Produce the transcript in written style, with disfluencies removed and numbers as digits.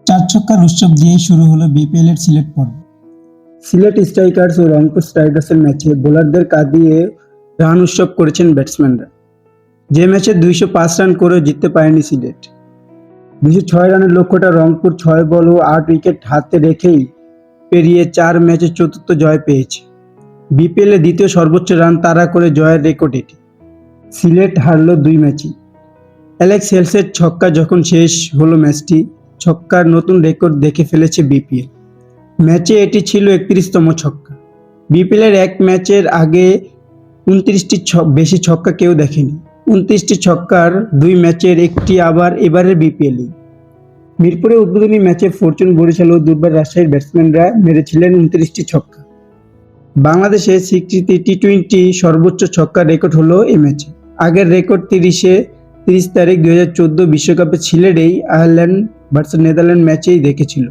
চার ছক্কার উৎসব দিয়েই শুরু হলো বিপিএল এর সিলেট পর্ব। সিলেট স্ট্রাইকার্স ও রংপুর স্ট্রাইকার্সের ম্যাচে বোলারদের কাঁদিয়ে রান উৎসব করেছেন ব্যাটসম্যানরা। যে ম্যাচে ২০৫ রান করেও জিততে পারেনি সিলেট। ২০৬ রানের লক্ষ্যটা রংপুর ৬ বল ও ৮ উইকেট হাতে রেখেই পেরিয়ে ৪ ম্যাচে চতুর্থ জয় পেয়েছে। বিপিএলে দ্বিতীয় সর্বোচ্চ রান তাড়া করে জয়ের রেকর্ড এটি। সিলেট হারল ২ ম্যাচই। অ্যালেক্স হেলসের ছক্কা যখন শেষ হলো ম্যাচটি, ছক্কার নতুন রেকর্ড দেখে ফেলেছে বিপিএল। ম্যাচে এটি ছিল ৩১তম ছক্কা। বিপিএলের এক ম্যাচের আগে ২৯টি বেশি ছক্কা কেউ দেখেনি। ২৯টি ছক্কার ২ ম্যাচের একটি আবার এবারের বিপিএলই। মিরপুরে উদ্বোধনী ম্যাচে ফরচুন বরিশাল ও দুর্বার রাজশাহীর ব্যাটসম্যানরা মেরেছিলেন ২৯টি ছক্কা। বাংলাদেশের স্বীকৃতি টি-টোয়েন্টি সর্বোচ্চ ছক্কার রেকর্ড হলো এ ম্যাচে। আগের রেকর্ড ৩০ তারিখ ২০১৪ বিশ্বকাপে সিলেটেই আয়ারল্যান্ড ভার্সেস নেদারল্যান্ড ম্যাচেই দেখেছিল।